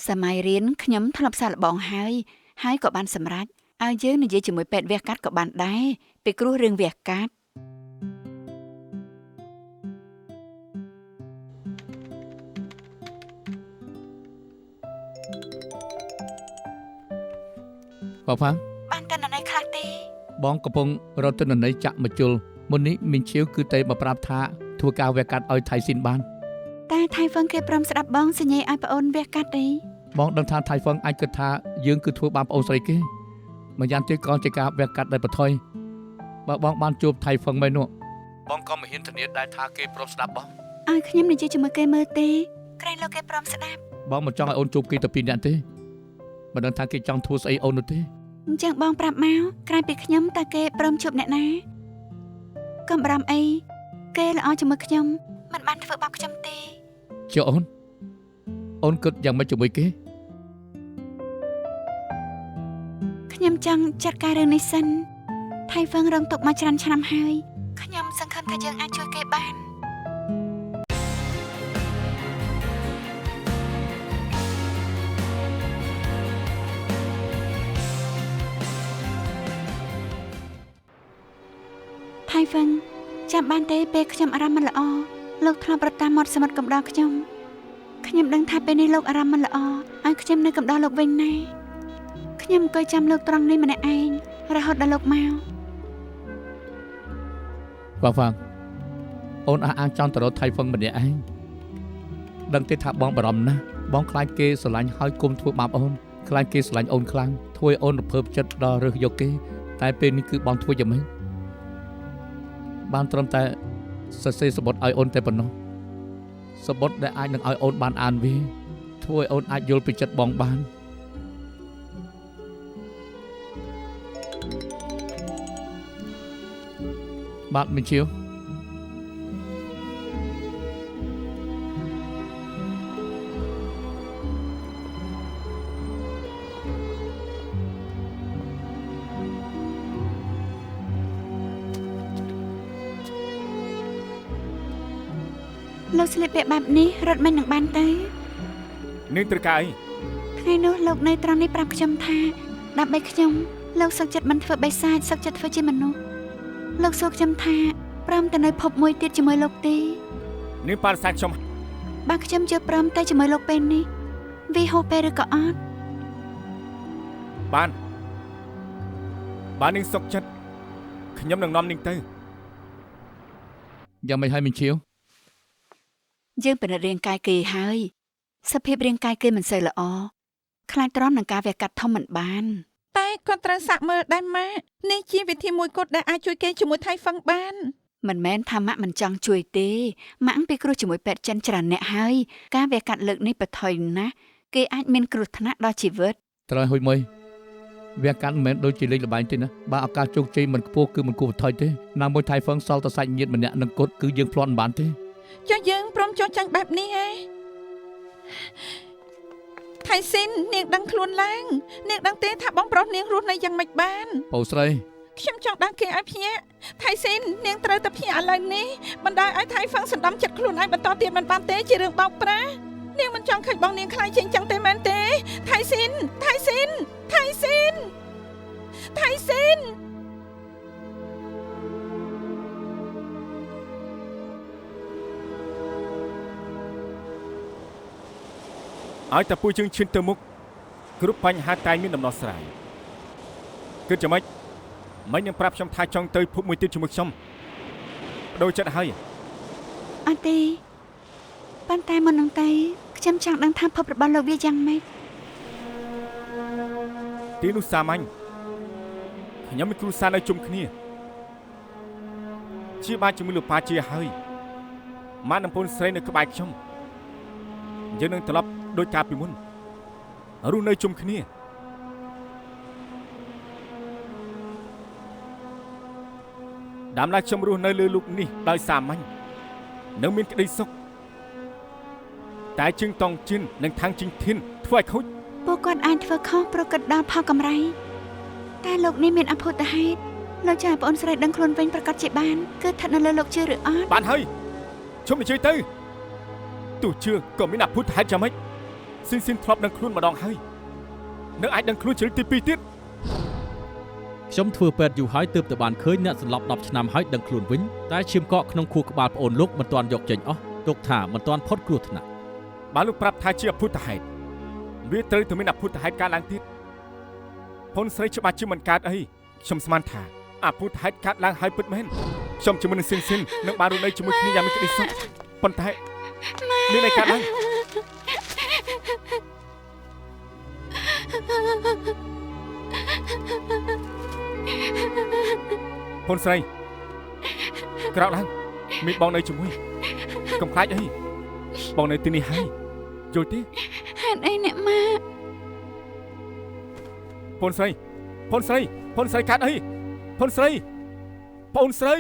សម័យរៀនខ្ញុំធ្លាប់សាកល្បងហើយក៏បានសម្រេចឲ្យយើងនិយាយជាមួយពេទ្យវះកាត់ក៏បានដែរពីគ្រោះរឿងវះកាត់ប៉ាប៉ាបានតើណ៎ខ្លះទេបងកំពុងរត់ទៅណ៎ចាក់មជុលមុននេះមីងឈៀវគឺតែមកប្រាប់ថាធ្វើការវះកាត់ឲ្យថៃស៊ីនបានតែថៃហ្វឹងគេព្រមស្ដាប់បងសញ្ញេឲ្យប្អូនវះកាត់ទេបងដឹងថាថៃហ្វឹងអាចគិតថាយើងគឺធ្វើបានប្អូនស្រីគេម្យ៉ាងទៀតក៏ជាការវះកាត់ដោយបន្ថយបើបងបានជួបថៃហ្វឹងមែននោះបងក៏មិនហ៊ានធានាដែរថាគេព្រមស្ដាប់បងឲ្យខ្ញុំនិយាយជាមួយគេមើលទេក្រែងលោកគេព្រមស្ដាប់បងមិនចង់ឲ្យអូនជួបគេទៅពីអ្នកទេមិនដឹងថាគេចង់ធ្វើស្អីអូននោះទេអញ្ចឹងបងប្រាប់មកក្រែងពីខ្ញុំតើគេព្រមជួបអ្នកណាកុំបារម្ភអីគេល្អជាមួយខ្ញុំមិនបានធ្វើបាបខ្ញុំទេចុះអូនគិតយ៉ាងម៉េចជាមួយគេខ្ញុំចង់ចាត់ការរឿងនេះសិនថៃហ្វឹងរងទុកមកច្រើនឆ្នាំហើយខ្ញុំសង្ឃឹមថាយើងអាចជួយគេបានថៃហ្វឹងចាំបានទេពេលខ្ញុំអារម្មណ៍មិនល្អលោកធ្លាប់រត់តាមមាត់សមុទ្រកំដរខ្ញុំដឹងថាពេលនេះលោកអារម្មណ៍មិនល្អឲ្យខ្ញុំនៅកំដរលោកវិញណាខ្ញុំអង្គុយចាំលោកត្រង់នេះម្នាក់ឯងរហូតដល់លោកមកប៉ាហ្វាងអូនអះអាងចង់ទៅរកថៃហ្វឹងម្នាក់ឯងដឹងទេថាបងបារម្ភណាស់បងខ្លាចគេស្រឡាញ់ហើយគុំធ្វើបាបអូនខ្លាចគេស្រឡាញ់អូនខ្លាំងធ្វើឲ្យអូនរភើបចិត្តដល់រើសយកគេតែពេលនេះគឺបងធ្វើយ៉ាងម៉េចបានត្រឹមតែសរសេរសម្បត្តិឲ្យអូនតែប៉ុណ្ណោះសម្បត្តិដែលអាចនឹងឲ្យអូនបានអានវាធ្វើឲ្យអូនអាចយល់ពីចិត្តបងបានបាទមីងឈៀវលោកស្លៀកពាក់បែបនេះរត់មិននឹងបានទៅនាងត្រូវការអីថ្ងៃនោះលោកនៅត្រង់នេះប្រាប់ខ្ញុំថាដើម្បីខ្ញុំលោកសុខចិត្តមិនធ្វើបិសាចសុខចិត្តធ្វើជាមនុស្សលោកសួរខ្ញុំថាព្រមទៅនៅភពមួយទៀតជាមួយលោកទេនាងប៉ារសាខ្ញុំបើខ្ញុំជឿព្រមទៅជាមួយលោកពេលនេះវាហូរពេលឬក៏អត់បាននាងសុខចិត្តខ្ញុំនឹងនាំនាងទៅយ៉ាងម៉េចហើយមីងឈៀវយើងពិនិត្យរាងកាយគេហើយសភាពរាងកាយគេមិនសូវល្អខ្លាចទ្រាំនឹងការវះកាត់ធំមិនបានតែគាត់ត្រូវសាក់មើលដែរម៉ាក់នេះជាវិធីមួយគត់ដែលអាចជួយគេជាមួយថៃហ្វឹងបានមិនមែនថាម៉ាក់មិនចង់ជួយទេម៉ាក់ពីគ្រោះជាមួយពេទ្យចិនច្រើនអ្នកហើយការវះកាត់លើកនេះប្រថុយណាស់គេអាចមានគ្រោះថ្នាក់ដល់ជីវិតត្រូវហួយមួយវះកាត់មិនមែនដូចជាលេងល្បែងទេណាបើឱកាសជោគជ័យមិនខ្ពស់គឺមិនគួរប្រថុយទេណាមួយថៃហ្វឹងសល់តែសាច់ញាតិម្នាក់នឹងគត់គឺយើងភ្លាត់មិនបានទេចុះយើងព្រមចោះចាញ់បែបនេះហ៎ថៃស៊ីននាងដឹងខ្លួនឡើងនាងដឹងទេថាបងប្រុសនាងរស់នៅយ៉ាងម៉េចបានពៅស្រីខ្ញុំចង់ដាក់គេឲ្យភ្ញាក់ថៃស៊ីននាងត្រូវតែភ្ញាក់ឥឡូវនេះបណ្ដោយឲ្យថៃហ្វឹងសណ្ដំចិត្តខ្លួនឯងបន្តទៀតមិនបានទេជារឿងបោកប្រាស់នាងមិនចង់ឃើញបងនាងខ្លាចជាងចឹងទេមែនទេថៃស៊ីនថៃស៊ីនថៃស៊ីនថៃស៊ីន ឲ្យតែពួកយើងឈានទៅមុខគ្រប់បញ្ហាតែមានដំណោះស្រាយគិតយ៉ាងម៉េចមិននឹងប្រាប់ខ្ញុំថាចង់ទៅភពមួយទៀតជាមួយខ្ញុំដូរចិត្តហើយ អត់ទេប៉ុន្តែមុននឹងទៅខ្ញុំចង់ដឹងថាភពរបស់លោកវាយ៉ាងម៉េច ទីនោះសាមញ្ញខ្ញុំមានគ្រូសាស្ត្រនៅជុំគ្នាជាបានជាមួយលោកប៉ាជាហើយម៉ាននឹងពូនស្រីនៅក្បែរខ្ញុំយើងនឹងត្រឡប់ដោយការពីមុនរស់នៅជុំគ្នាតាមឡាខ្ញុំរស់នៅលើលោកនេះដោយសាមញ្ញនៅមានក្តីសុខតែជើងតង់ជិននិងខាងជិងធានធ្វើឲ្យខូច ពួកគាត់អាចធ្វើខុសប្រកិតដល់ផលកម្រៃតែលោកនេះមានអភូតហេតុលោកចាប្អូនស្រីដឹងខ្លួនវិញប្រកាសជាបានគឺស្ថិតនៅលើលោកជឿឬអត់ បានហើយជុំនិយាយទៅទោះជឿក៏មានអភូតហេតុយ៉ាងម៉េចស៊ីនធ្លាប់ដឹងខ្លួនម្ដងហើយនៅអាចដឹងខ្លួនជ្រិតទី2ទៀត ខ្ញុំធ្វើពេទ្យយូរហើយទើបតែបានឃើញអ្នកសន្លប់10ឆ្នាំហើយដឹងខ្លួនវិញតែឈាមកកក្នុងខួរក្បាលប្អូនលោកមិនទាន់យកចេញអស់ទុកថាមិនទាន់ផុតគ្រោះថ្នាក់ បើលោកប្រាប់ថាជាអភូតហេតុវាត្រូវតែមានអភូតហេតុកើតឡើងទៀតផុនស្រីច្បាស់ជាមិនកើតអីខ្ញុំស្មានថាអភូតហេតុកើតឡើងហើយពិតមែនខ្ញុំជាមួយនឹងស៊ីននឹងបានរស់នៅជាមួយគ្នាយ៉ាងមានក្តីសុខប៉ុន្តែមានអីកើតឡើងផុនស្រីក្រោកឡើងមានបងនៅជាមួយកុំខ្លាចអីបងនៅទីនេះហើយយល់ទេ ហេតុអីអ្នកម៉ាក់ ផុនស្រីកើតអីផុនស្រីបងស្រី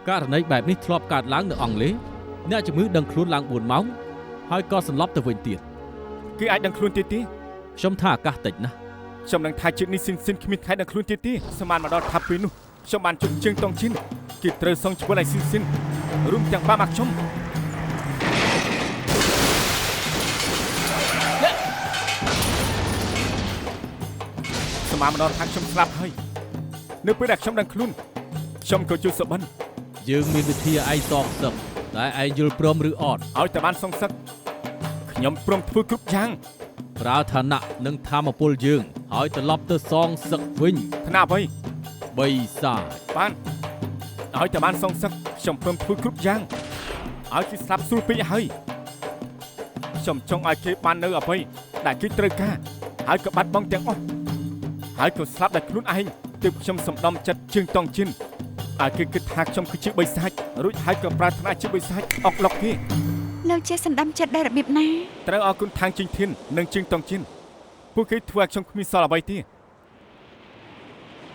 ករណីបែបនេះធ្លាប់កើតឡើងនៅអង់គ្លេសអ្នកជំងឺដឹងខ្លួនឡើង4ម៉ោងហើយក៏សន្លប់ទៅវិញទៀត គេអាចដឹងខ្លួនទៀតទេ ខ្ញុំថាអាកាសតិចណាស់ ខ្ញុំនឹងថាជាតិនេះស៊ីនគ្មានខែដឹងខ្លួនទៀតទេសមានមកដល់ថាពេលនោះខ្ញុំបានជុំជើងតង់ជិនគេត្រូវសងជប៉ុនឲ្យស៊ីនរួមទាំងបាមកខ្ញុំសមានមកដល់ថាខ្ញុំស្លាប់ហើយនៅពេលដែលខ្ញុំដឹងខ្លួនខ្ញុំក៏ជួយសបិន យើងមានវិធីឲ្យឯងសងសឹកតែឯងយល់ព្រមឬអត់ ឲ្យតែបានសងសឹកខ្ញុំព្រមធ្វើគ្រប់យ៉ាង ប្រើឋានៈនិងធម៌ពលយើងឲ្យត្រឡប់ទៅសងសឹកវិញ ថ្នាក់អ្វី បិសាច បានឲ្យតែបានសងសឹកខ្ញុំព្រមធ្វើគ្រប់យ៉ាងឲ្យគេស្លាប់ស្រួលពេកហើយខ្ញុំចង់ឲ្យគេបាននៅអ្វីដែលគេត្រូវការហើយក៏បាត់បង់ទាំងអស់ហើយក៏ស្លាប់ដោយខ្លួនឯងទើបខ្ញុំសំដំចិត្តជើងតង់ជិនឲ្យគេគិតថាខ្ញុំគឺជាបិសាចរួចហើយក៏ប្រាថ្នាជាបិសាចអុកឡុកគេ លោកជាសណ្ដាំចិត្តដែលរបៀបណា ត្រូវអរគុណខាងជិងធាននិងជើងតង់ជិនពួកគេធ្វើឲ្យខ្ញុំគ្មានសល់អ្វីទេ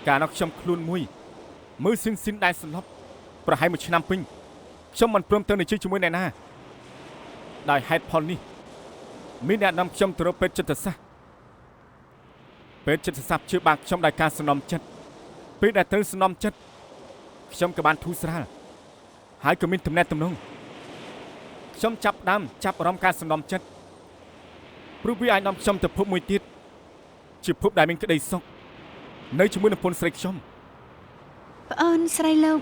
កាលនោះខ្ញុំខ្លួនមួយមើលស៊ីនដែលសន្លប់ប្រហែល1ឆ្នាំពេញខ្ញុំមិនព្រមទៅនិយាយជាមួយអ្នកណាដោយហេតុផលនេះមានអ្នកនាំខ្ញុំទៅរកពេទ្យចិត្តសាស្ត្រពេទ្យចិត្តសាស្ត្រជឿបាក់ខ្ញុំដោយការសំណុំចិត្តពេលដែលត្រូវសំណុំចិត្តខ្ញុំក៏បានធូរស្រាលហើយក៏មានទំនាក់ទំនងខ្ញុំចាប់អារម្មណ៍ការសំណុំចិត្តព្រោះវាអាចនាំខ្ញុំទៅភពមួយទៀតជាភពដែលមានក្តីសុខនៅជាមួយនឹងពន្ធស្រីខ្ញុំ ប្អូនស្រីលោក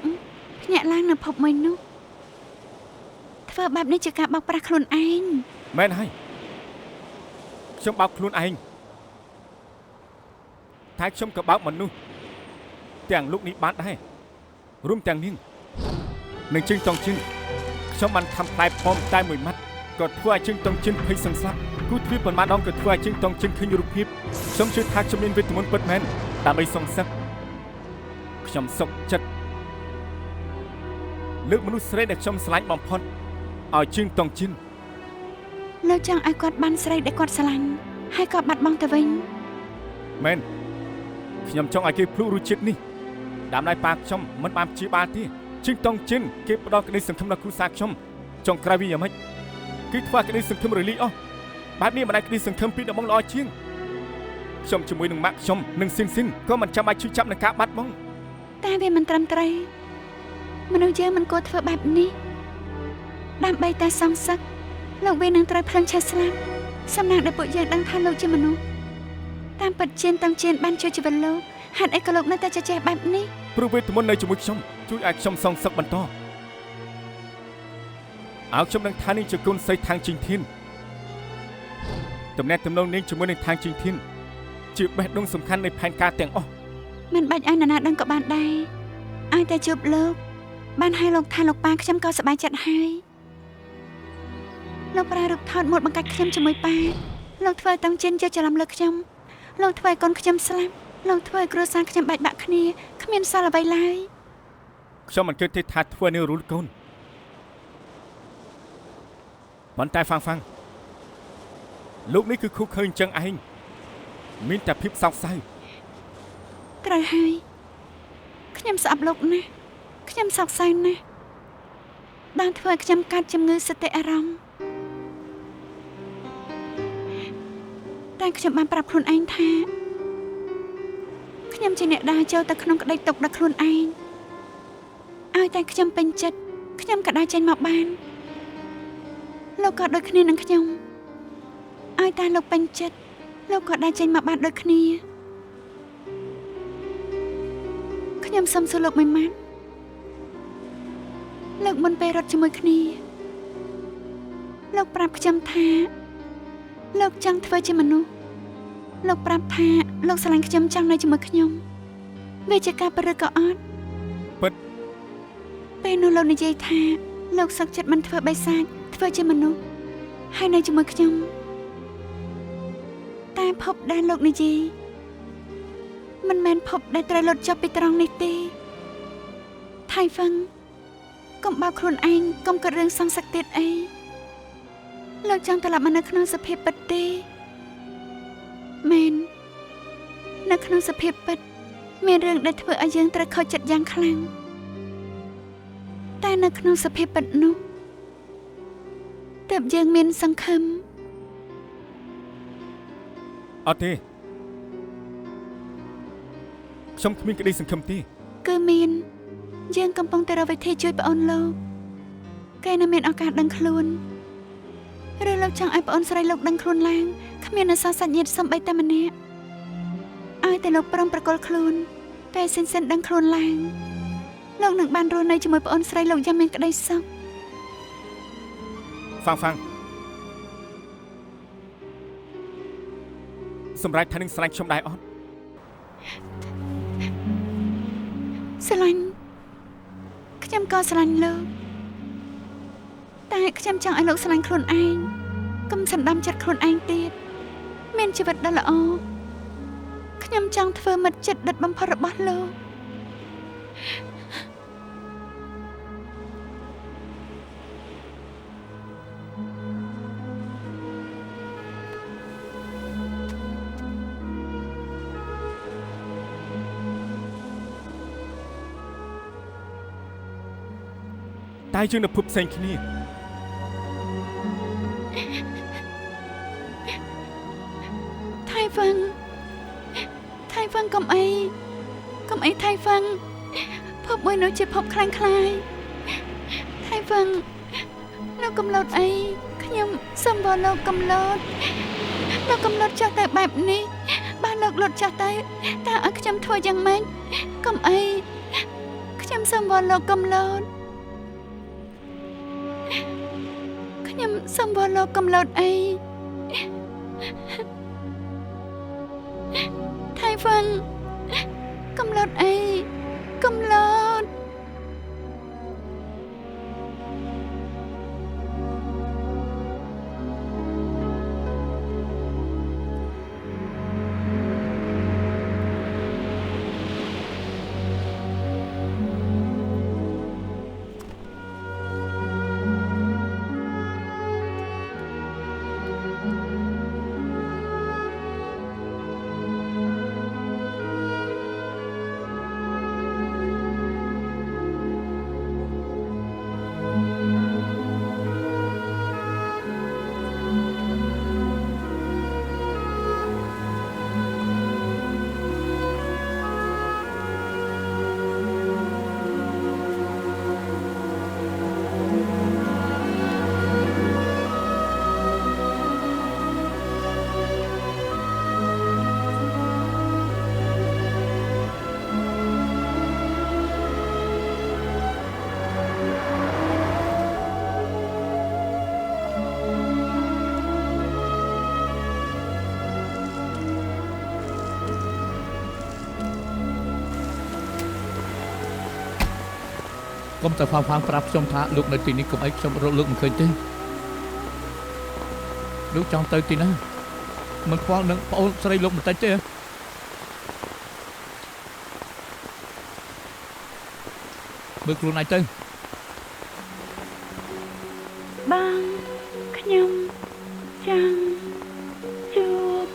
ភ្ញាក់ឡើងនៅភពមួយនោះធ្វើបែបនេះជាការបោកប្រាស់ខ្លួនឯង មែនហើយខ្ញុំបោកខ្លួនឯងតែខ្ញុំក៏បោកមនុស្សទាំងលោកនេះបានដែររួមទាំងនាងនឹងជើងតង់ជិនខ្ញុំបានខំផ្លែផមតែមួយម៉ាត់ក៏ធ្វើឲ្យជើងតង់ជិនភ័យសង្ស័កគូទ្វាប៉ុន្មានដងក៏ធ្វើឲ្យជើងតង់ជិនឃើញរូបភាពខ្ញុំជឿថាខ្ញុំមានវេទមន្តពិតមែនដើម្បីសងសឹកខ្ញុំសុខចិត្តលើកមនុស្សស្រីដែលខ្ញុំស្រឡាញ់បំផុតឲ្យជើងតង់ជិន លោកចង់ឲ្យគាត់បានស្រីដែលគាត់ស្រឡាញ់ហើយក៏បាត់បង់ទៅវិញ មែនខ្ញុំចង់ឲ្យគេភ្លុករសជាតិនេះដើម្បីប៉ាខ្ញុំមិនបានព្យាបាលទេជើងតង់ជិនគេផ្ដល់ក្តីសង្ឃឹមដល់គ្រួសារខ្ញុំចង់ក្រោយវាយ៉ាងម៉េចគេធ្វើក្តីសង្ឃឹមរលីអស់បែបនេះមិនដែលក្តីសង្ឃឹមពីដំបងល្អជាងខ្ញុំជាមួយនឹងម៉ាក់ខ្ញុំនិងស៊ីនក៏មិនចាំបាច់ឈឺចាប់នឹងការបាត់បង់ តែវាមិនត្រឹមត្រូវមនុស្សយើងមិនគួរធ្វើបែបនេះដើម្បីតែសងសឹកលោកវានឹងត្រូវភ្លឹងឆេះស្លាប់សំណាងដែលពួកយើងដឹងថាលោកជាមនុស្សតាមពិតជៀនតង់ជៀនបានជួយជីវិតលោកហេតុអីក៏លោកនៅតែចេះបែបនេះ ព្រោះវេទមន្តនៅជាមួយខ្ញុំជួយឲ្យខ្ញុំសងសឹកបន្តឲ្យខ្ញុំនឹងថានេះជាគុណស្រីខាងជិងធាន តំណែងតំណងនាងជាមួយនឹងខាងជីងធានជាបេះដូងសំខាន់នៃផែនការទាំងអស់ មិនបាច់ឲ្យនរណាដឹងក៏បានដែរឲ្យតែជួបលោកបានឲ្យលោកថាលោកប៉ាខ្ញុំក៏សប្បាយចិត្តហើយលោកប្រើរូបថតមួយបង្កាច់ខ្ញុំជាមួយប៉ាលោកធ្វើឲ្យតង់ចិនយកច្រឡំលើខ្ញុំលោកធ្វើឲ្យកូនខ្ញុំស្លាប់លោកធ្វើឲ្យគ្រួសារខ្ញុំបែកបាក់គ្នាគ្មានសល់អ្វីឡើយ ខ្ញុំមិនគិតទេថាធ្វើនឹងរូលកូនប៉ុន្តែហ្វាំងលោកនេះគឺខុសឃើញចឹងឯងមានតែភាពសោកសៅ ត្រូវហើយខ្ញុំស្អប់លោកណាស់ខ្ញុំសោកសៅណាស់បានធ្វើឲ្យខ្ញុំកាត់ជំងឺសតិអារម្មណ៍តែខ្ញុំបានប្រាប់ខ្លួនឯងថាខ្ញុំជាអ្នកដើរចូលទៅក្នុងក្តីទុកដល់ខ្លួនឯងឲ្យតែខ្ញុំពេញចិត្តខ្ញុំក៏ដើរចេញមកបានលោកក៏ដូចគ្នានឹងខ្ញុំឲ្យតែលោកពេញចិត្តលោកក៏ដើរចេញមកបានដូចគ្នាខ្ញុំសុំសួរលោកមួយម៉ាត់លោកមុនពេលរត់ជាមួយគ្នាលោកប្រាប់ខ្ញុំថាលោកចង់ធ្វើជាមនុស្សលោកប្រាប់ថាលោកស្រឡាញ់ខ្ញុំចង់នៅជាមួយខ្ញុំវាជាការប្រឹកក៏អត់ ពិត ពេលនោះលោកនិយាយថាលោកសុខចិត្តមិនធ្វើបិសាចធ្វើជាមនុស្សហើយនៅជាមួយខ្ញុំតែភពដែលលោកនិយាយមិនមែនភពដែលត្រូវលុតចុះពីត្រង់នេះទេថៃហ្វឹងកុំបោកខ្លួនឯងកុំគិតរឿងសង្សឹកទៀតអីលោកចង់ត្រឡប់មកនៅក្នុងសភាពពិតទេមែននៅក្នុងសភាពពិតមានរឿងដែលធ្វើឲ្យយើងត្រូវខូចចិត្តយ៉ាងខ្លាំងតែនៅក្នុងសភាពពិតនោះទើបយើងមានសង្ឃឹម អត់ទេខ្ញុំគ្មានក្តីសង្ឃឹមទេ គឺមានយើងកំពុងតែរកវិធីជួយប្អូនលោកគេនៅមានឱកាសដឹងខ្លួនឬលោកចង់ឲ្យប្អូនស្រីលោកដឹងខ្លួនឡើងគ្មានអសរសាច់ញាតិសំបីតែម្នាក់ឲ្យតែលោកព្រមប្រកល់ខ្លួនតែសិនដឹងខ្លួនឡើងលោកនឹងបានរស់នៅជាមួយប្អូនស្រីលោកយ៉ាងមានក្តីសុខ ហ្វាំងសម្រាប់ថានឹងស្រឡាញ់ខ្ញុំដែរអត់ ស្រឡាញ់ខ្ញុំក៏ស្រឡាញ់លោកតែខ្ញុំចង់ឲ្យលោកស្រឡាញ់ខ្លួនឯងកុំសន្តំចិត្តខ្លួនឯងទៀតមានជីវិតដ៏ល្អខ្ញុំចង់ធ្វើមិត្តជិតដិតបំផុតរបស់លោកតែយើងនៅភពផ្សេងគ្នាថៃហ្វឹងកុំអីថៃហ្វឹងភពមួយនោះជាភពខ្លាំងខ្លាយថៃហ្វឹងលោកកំឡុតអីខ្ញុំសុំបលោកកំឡុតចុះតែបែបនេះបានលោកលុតចុះតែតើឲ្យខ្ញុំធ្វើយ៉ាងម៉េចកុំអីខ្ញុំសុំបលោកកំឡុតខ្ញុំសុំបលោកកំឡុតអីថៃហ្វឹងកំឡុតអីកំឡុត អ កុំតែផាំប្រាប់ខ្ញុំថាលោកនៅទីនេះកុំអីខ្ញុំរកលោកមិនឃើញទេលោកចង់ទៅទីណាមិនខ្វល់នឹងប្អូនស្រីលោកបន្តិចទេមើលខ្លួនឯងទៅបងខ្ញុំចង់ជួប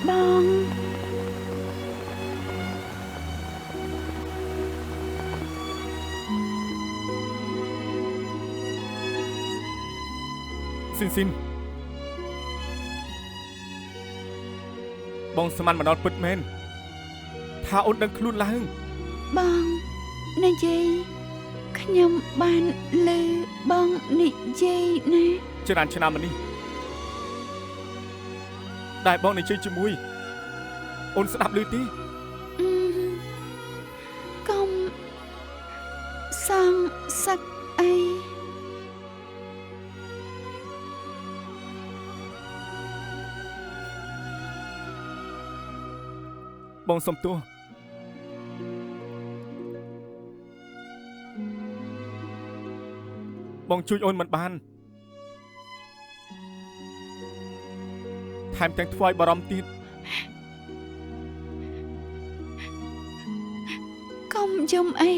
បង ស៊ីនបងស្មានមកដល់ពិតមែនថាអូនដឹងខ្លួនឡើង បងនិយាយខ្ញុំបានលើបងនិយាយណា ច្រើនឆ្នាំមកនេះដែលបងនិយាយជាមួយអូនស្ដាប់ឮទេ កុំសង្សឹកអី បងសុំទោសបងជួយអូនមិនបានថែមទាំងធ្វើឲ្យបារម្ភទៀត កុំយំអី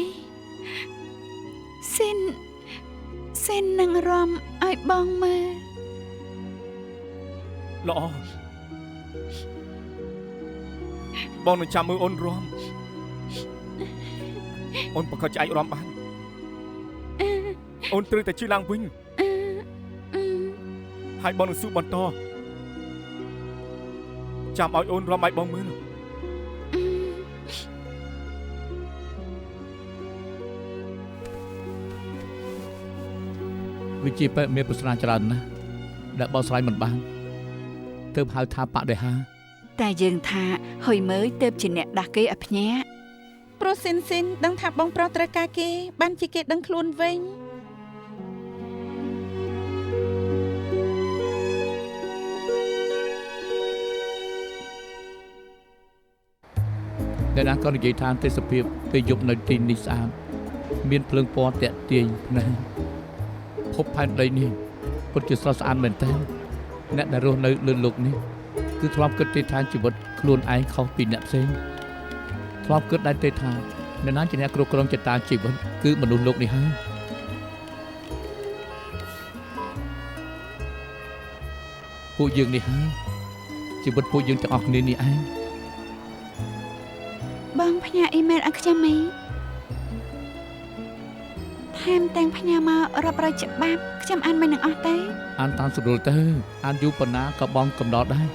សិននឹងរំឲ្យបងមើល ល្អបងនឹងចាំមើលអូនរំអូនប្រកាសជាអាចរំបានអូនត្រូវតែជឿឡើងវិញហើយបងនឹងស៊ូបន្តចាំឲ្យអូនរំឲ្យបងមើល វិជាពេមានប្រស្នាច្រើនណាស់ដែលបោះស្រាយមិនបានទើបហៅថាបដិហា តែយើងថាហុយមើលទៅជាអ្នកដាស់គេឲ្យភ្ញាក់ ព្រោះស៊ីនដឹងថាបងប្រុសត្រូវការគេបានជាគេដឹងខ្លួនវិញ ដែលណាក៏និយាយថាទេសភាពពេលយប់នៅទីនេះស្អាតមានភ្លើងពណ៌តាក់ទាញភ្នែកភពផែនដីនេះពិតជាស្រស់ស្អាតមែនទែនអ្នកដែលរស់នៅលើលោកនេះគឺធ្លាប់គិតទេថាជីវិតខ្លួនឯងខុសពីអ្នកផ្សេងធ្លាប់គិតដែរទេថាអ្នកណាជាអ្នកគ្រប់គ្រងចតាជីវិតគឺមនុស្សលោកនេះហើយពួកយើងនេះហើយជីវិតពួកយើងទាំងអស់គ្នានេះឯង បងផ្ញើអ៊ីមែលឲ្យខ្ញុំមីថែមទាំងផ្ញើមករ៉ាប់រយច្បាប់ខ្ញុំអានមិននឹងអស់ទេ អានតាមស្រួលទៅអានយូរប៉ុណ្ណាក៏បងកំដរដែរ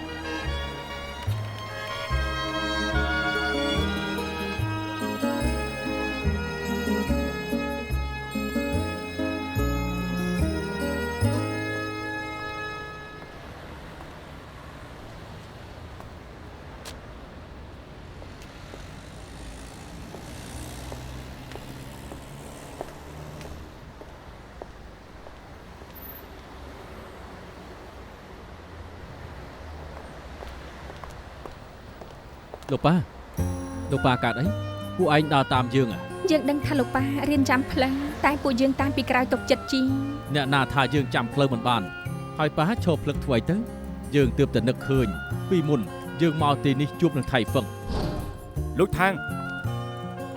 លោកប៉ាកាត់អីពួកឯងដើរតាមយើង យើងដឹងថាលោកប៉ារៀនចាំផ្លូវតែពួកយើងតាមពីក្រោយទុកចិត្តជីង អ្នកណាថាយើងចាំផ្លូវមិនបានហើយប៉ាឈប់ផ្លឹកធ្វើអីទៅយើងទើបតែនឹកឃើញពីមុនយើងមកទីនេះជួបនឹងថៃហ្វឹង លោកថាង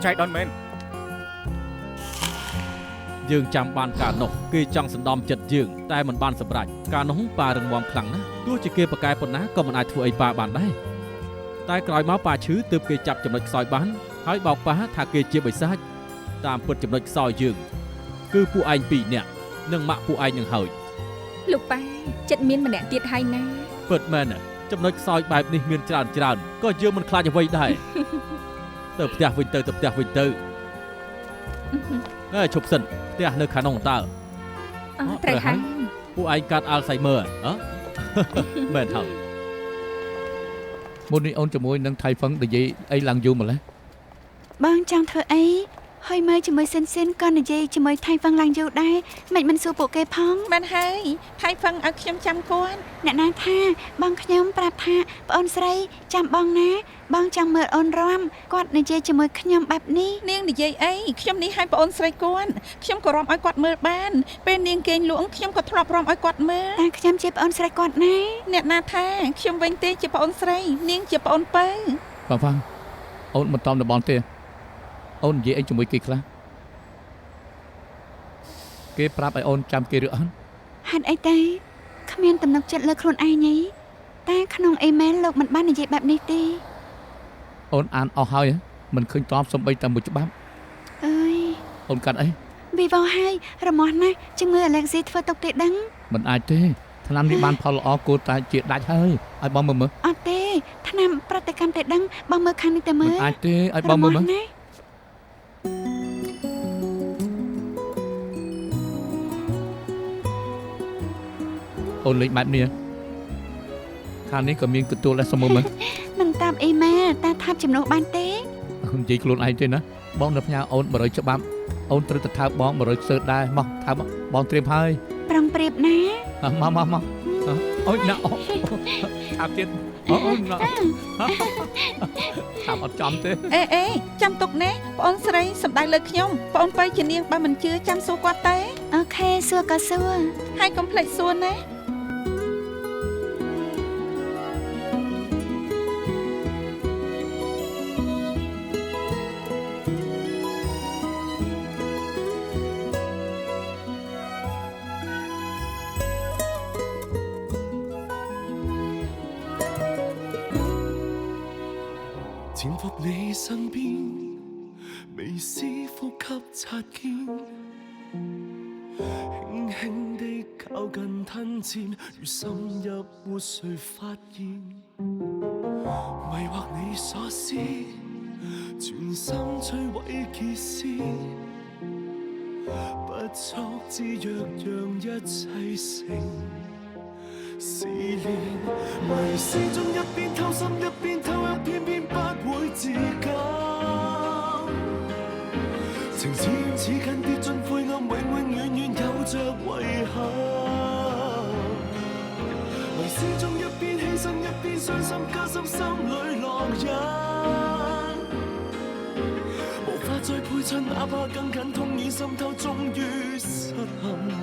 ចៃដនមែន យើងចាំបានការនោះគេចង់សណ្ដំចិត្តយើងតែមិនបានសម្រេចការនោះប៉ារឹងមាំខ្លាំងណាស់ទោះជាគេប្រកែប៉ុណ្ណាក៏មិនអាចធ្វើអីប៉ាបានដែរតែក្រោយមកប៉ាឈឺទើបគេចាប់ចំណុចខ្សោយបានហើយបោកប៉ាថាគេជាបិសាចតាមពិតចំណុចខ្សោយយើងគឺពួកឯងពីរនាក់និងម៉ាក់ពួកឯងនឹងហើយ លោកប៉ាចិត្តមានម្នាក់ទៀតហើយណា ពិតមែនចំណុចខ្សោយបែបនេះមានច្រើនក៏យើងមិនខ្លាចអ្វីដែរ ទៅផ្ទះវិញទៅឈប់សិនផ្ទះនៅខាងនោះតើ ត្រូវហើយ ពួកឯងកាត់អាល់ហ្សៃមើហ៎ មែនហើយ មុននេះអូនជាមួយនឹងថៃហ្វឹងនិយាយអីឡើងយូរម្ល៉េះ បងចង់ធ្វើអី ហើយមើលជាមួយសិនក៏និយាយជាមួយថៃវ៉ាំងឡើងយូរដែរមិនសួរពួកគេផង បានហើយថៃហ្វឹងឲ្យខ្ញុំចាំគាត់ អ្នកណាថាបងខ្ញុំប្រាប់ថាប្អូនស្រីចាំបងណាបងចង់មើលអូនរាំគាត់និយាយជាមួយខ្ញុំបែបនេះ នាងនិយាយអីខ្ញុំនេះឲ្យប្អូនស្រីគាត់ខ្ញុំក៏រាំឲ្យគាត់មើលបានពេលនាងគេងលក់ខ្ញុំក៏ធ្លាប់រាំឲ្យគាត់មើល តែខ្ញុំជាប្អូនស្រីគាត់ណា អ្នកណាថាខ្ញុំវិញទេជាប្អូនស្រីនាងជាប្អូនពៅ បងហ្វាំងអូនមិនតំតំបន់ទេអូននិយាយអីជាមួយគេខ្លះគេប្រាប់ឲ្យអូនចាំគេឬអត់ ហេតុអីទៅគ្មានទំនុកចិត្តលើខ្លួនឯងទេតែក្នុងអេមែលលោកមិនបាននិយាយបែបនេះទេ អូនអានអស់ហើយមិនឃើញតបសំបីតែមួយច្បាប់ អើយ អូនកាត់អី វីវ៉ោហើយរមាស់ណាស់ជំងឺអាឡែកស៊ីធ្វើទុកទេដឹង មិនអាចទេថ្នាំនេះបានផលល្អគួរតែជាដាច់ហើយឲ្យបងមើល អត់ទេថ្នាំប្រតិកម្មទេដឹងបងមើលខាងនេះតែមើ មិន ល អាចទេឲ្យបងមើល ណា អូនលេងបែបនេះខាងនេះក៏មានកន្ទួលដែរសុំមើលមើល មិនតាមអេមែលតែថាប់ចំណូលបានទេ និយាយខ្លួនឯងទេណាបងនៅផ្ញើអូន100ច្បាប់អូនត្រូវទៅថើបបង100ខ្សើដែរមកថើបបងត្រៀមហើយ ប្រងប្រៀបណា មកអូយណាអូថើបទៀតអូនណាថើបអត់ចំទេ អេចាំទុកណាប្អូនស្រីសំដៅលើខ្ញុំប្អូនពៅជានាងបើមិនជឿចាំសួរគាត់តែ អូខេសួរក៏សួរ ហើយកុំភ្លេចសួរណា 潛伏你身邊，微絲呼吸擦肩，輕輕地靠近吞佔，如深入活誰發現，迷惑你所思，全心摧毀結絲，不速之約讓一切成試煉，迷思中一邊偷心一邊偷一偏偏不會自禁，情似遠似近跌進灰暗，永永遠遠有着遺憾。迷思中一邊犧牲一邊傷心，加深心裏烙印，無法再配襯，哪怕更近，痛已滲透，終於失陷。